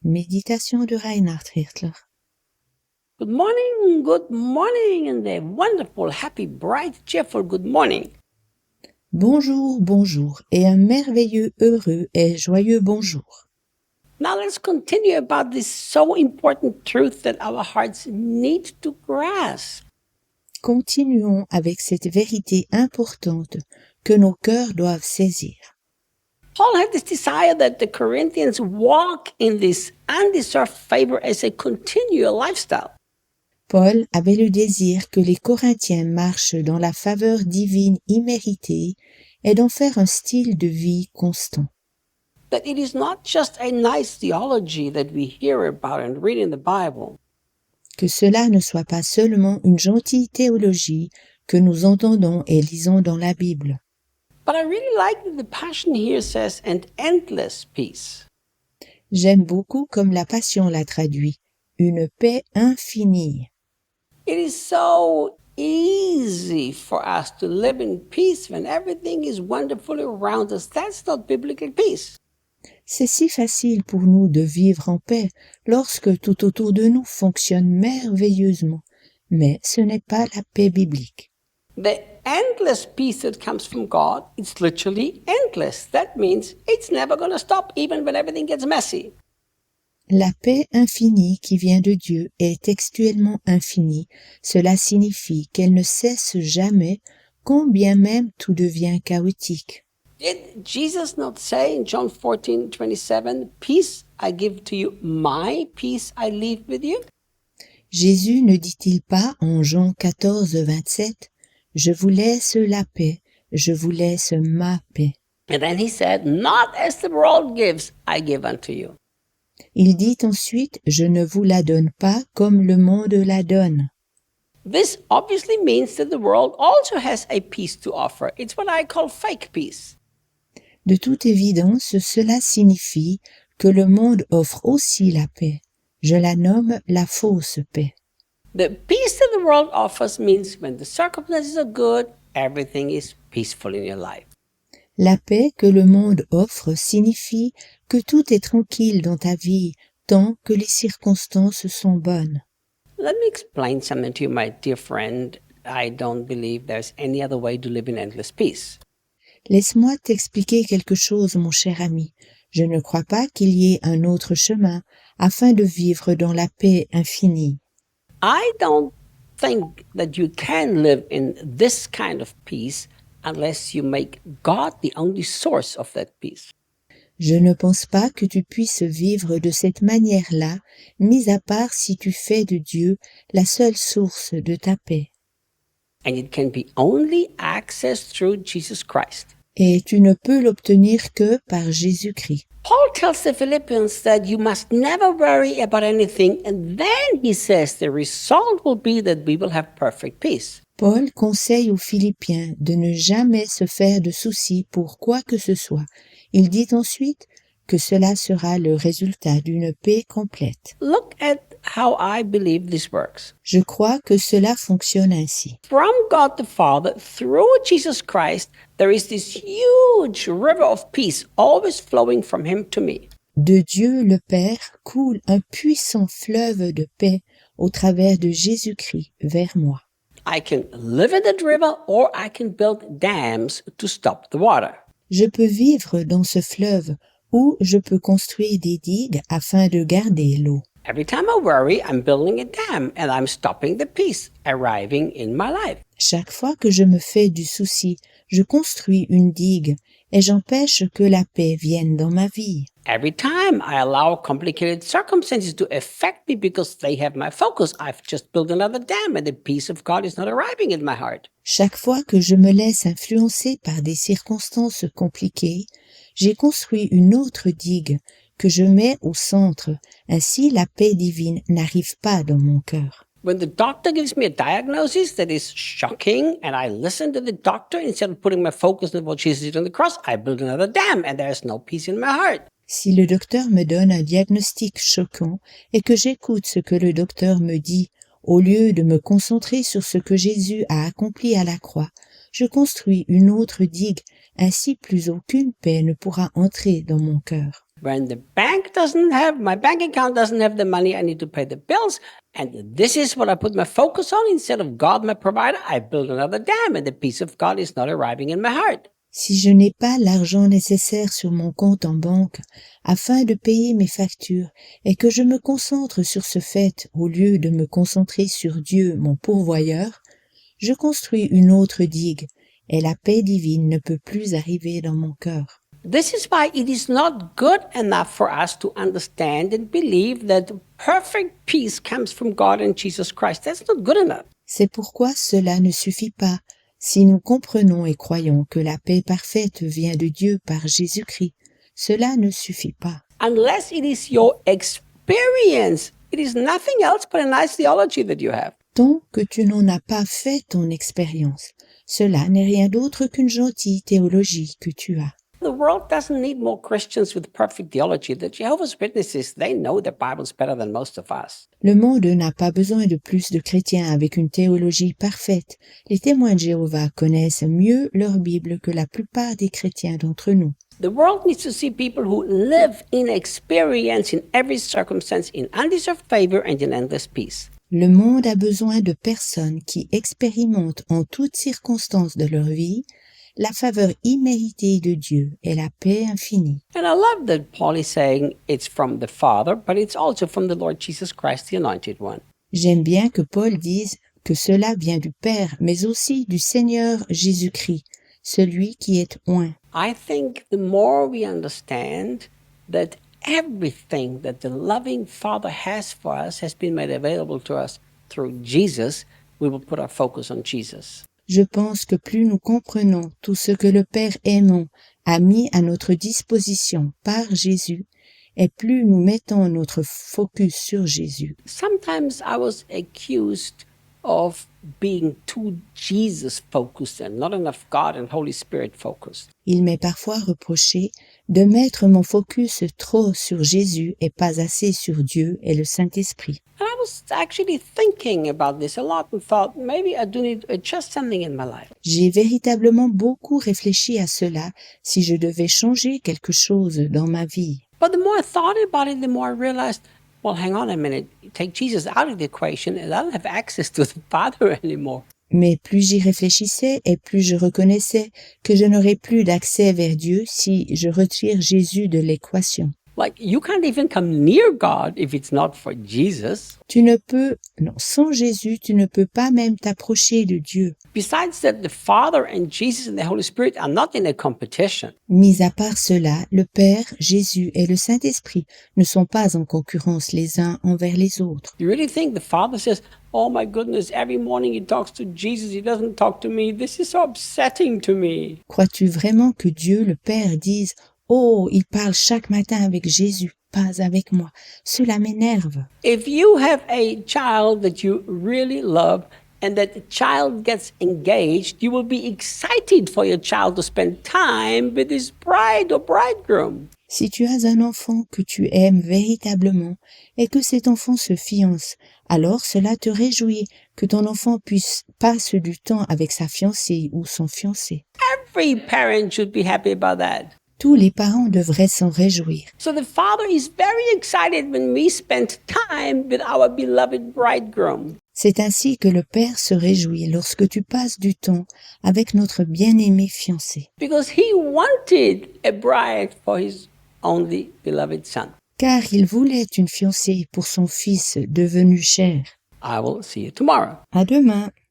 Méditation de Reinhard Hirtler. Good morning, and a wonderful, happy, bright, cheerful good morning. Bonjour, bonjour, et un merveilleux, heureux et joyeux bonjour. Now let's continue about this so important truth that our hearts need to grasp. Continuons avec cette vérité importante que nos cœurs doivent saisir. Paul had this desire that the Corinthians walk in this undeserved favor as a continual lifestyle. Paul avait le désir que les Corinthiens marchent dans la faveur divine imméritée et d'en faire un style de vie constant. That it is not just a nice theology that we hear about and read in the Bible. Que cela ne soit pas seulement une gentille théologie que nous entendons et lisons dans la Bible. But I really like that the Passion here says an endless peace. J'aime beaucoup comme la Passion l'a traduit, une paix infinie. It is so easy for us to live in peace when everything is wonderful around us. That's not biblical peace. C'est si facile pour nous de vivre en paix lorsque tout autour de nous fonctionne merveilleusement, mais ce n'est pas la paix biblique. The endless peace that comes from God, it's literally endless. That means it's never going to stop even when everything gets messy. La paix infinie qui vient de Dieu est textuellement infinie. Cela signifie qu'elle ne cesse jamais, quand bien même tout devient chaotique. Did Jesus not say in John 14:27, "Peace I give to you, my peace I leave with you"? Jésus ne dit-il pas en Jean 14, 27, « Je vous laisse la paix, je vous laisse ma paix. And then he said, "Not as the world gives, I give unto you." Il dit ensuite, « Je ne vous la donne pas comme le monde la donne. » This obviously means that the world also has a peace to offer. It's what I call fake peace. De toute évidence, cela signifie que le monde offre aussi la paix. Je la nomme la fausse paix. The peace that the world offers means when the circumstances are good, everything is peaceful in your life. La paix que le monde offre signifie que tout est tranquille dans ta vie tant que les circonstances sont bonnes. Let me explain something to you, my dear friend. I don't believe there's any other way to live in endless peace. Laisse-moi t'expliquer quelque chose, mon cher ami. Je ne crois pas qu'il y ait un autre chemin afin de vivre dans la paix infinie. I don't think that you can live in this kind of peace unless you make God the only source of that peace. Je ne pense pas que tu puisses vivre de cette manière-là, mis à part si tu fais de Dieu la seule source de ta paix. And it can be only accessed through Jesus Christ. Et tu ne peux l'obtenir que par Jésus-Christ. Paul tells the Philippians that you must never worry about anything, and then he says the result will be that we will have perfect peace. Paul conseille aux Philippiens de ne jamais se faire de soucis pour quoi que ce soit. Il dit ensuite que cela sera le résultat d'une paix complète. Look at how I believe this works. Je crois que cela fonctionne ainsi. From God the Father, through Jesus Christ, there is this huge river of peace always flowing from him to me. De Dieu le Père coule un puissant fleuve de paix au travers de Jésus-Christ vers moi. I can live in that river or I can build dams to stop the water. Je peux vivre dans ce fleuve ou je peux construire des digues afin de garder l'eau. Every time I worry, I'm building a dam and I'm stopping the peace arriving in my life. Chaque fois que je me fais du souci, je construis une digue et j'empêche que la paix vienne dans ma vie. Every time I allow complicated circumstances to affect me because they have my focus, I've just built another dam and the peace of God is not arriving in my heart. Chaque fois que je me laisse influencer par des circonstances compliquées, j'ai construit une autre digue que je mets au centre, ainsi la paix divine n'arrive pas dans mon cœur. When the doctor gives me a diagnosis that is shocking and I listen to the doctor instead of putting my focus on what Jesus did on the cross, I build another dam and there's no peace in my heart. Si le docteur me donne un diagnostic choquant et que j'écoute ce que le docteur me dit, au lieu de me concentrer sur ce que Jésus a accompli à la croix, je construis une autre digue, ainsi plus aucune paix ne pourra entrer dans mon cœur. When the my bank account doesn't have the money I need to pay the bills, and this is what I put my focus on instead of God, my provider, I build another dam, and the peace of God is not arriving in my heart. Si je n'ai pas l'argent nécessaire sur mon compte en banque afin de payer mes factures et que je me concentre sur ce fait au lieu de me concentrer sur Dieu, mon pourvoyeur, je construis une autre digue et la paix divine ne peut plus arriver dans mon cœur. This is why it is not good enough for us to understand and believe that perfect peace comes from God and Jesus Christ. That's not good enough. C'est pourquoi cela ne suffit pas si nous comprenons et croyons que la paix parfaite vient de Dieu par Jésus-Christ. Cela ne suffit pas. Unless it is your experience, it is nothing else but a nice theology that you have. Tant que tu n'en as pas fait ton expérience, cela n'est rien d'autre qu'une gentille théologie que tu as. The world doesn't need more Christians with perfect theology. The Jehovah's Witnesses, they know the Bible's better than most of us. Le monde n'a pas besoin de plus de chrétiens avec une théologie parfaite. Les témoins de Jéhovah connaissent mieux leur Bible que la plupart des chrétiens d'entre nous. The world needs to see people who live in experience in every circumstance, in undeserved favor and in endless peace. Le monde a besoin de personnes qui expérimentent en toutes circonstances de leur vie la faveur imméritée de Dieu et la paix infinie. And I love that Paul is saying it's from the Father, but it's also from the Lord Jesus Christ, the Anointed One. J'aime bien que Paul dise que cela vient du Père, mais aussi du Seigneur Jésus-Christ, celui qui est oint. I think the more we understand that everything that the loving Father has for us has been made available to us through Jesus, we will put our focus on Jesus. Je pense que plus nous comprenons tout ce que le Père aimant a mis à notre disposition par Jésus, et plus nous mettons notre focus sur Jésus. Sometimes I was accused of being too Jesus-focused and not enough God and Holy Spirit-focused. Il m'est parfois reproché de mettre mon focus trop sur Jésus et pas assez sur Dieu et le Saint-Esprit. And I was actually thinking about this a lot and thought maybe I do need to adjust something in my life. J'ai véritablement beaucoup réfléchi à cela si je devais changer quelque chose dans ma vie. But the more I thought about it, the more I realized, well, hang on a minute. Take Jesus out of the equation and I don't have access to the Father anymore. Mais plus j'y réfléchissais et plus je reconnaissais que je n'aurais plus d'accès vers Dieu si je retire Jésus de l'équation. Like, you can't even come near God if it's not for Jesus. Sans Jésus, tu ne peux pas même t'approcher de Dieu. Besides that, the Father and Jesus and the Holy Spirit are not in a competition. Mis à part cela, le Père, Jésus et le Saint-Esprit ne sont pas en concurrence les uns envers les autres. You really think the Father says, oh my goodness, every morning he talks to Jesus, he doesn't talk to me. This is so upsetting to me. Crois-tu vraiment que Dieu, le Père, dise « Oh, il parle chaque matin avec Jésus, pas avec moi. Cela m'énerve. » If you have a child that you really love and that the child gets engaged, you will be excited for your child to spend time with his bride or bridegroom. Si tu as un enfant que tu aimes véritablement et que cet enfant se fiance, alors cela te réjouit que ton enfant puisse passer du temps avec sa fiancée ou son fiancé. Every parent should be happy about that. Tous les parents devraient s'en réjouir. So the Father is very excited when we spend time with our beloved bridegroom. C'est ainsi que le Père se réjouit lorsque tu passes du temps avec notre bien-aimé fiancé. Because he wanted a bride for his only beloved son. Car il voulait une fiancée pour son fils devenu cher. I will see you tomorrow. À demain.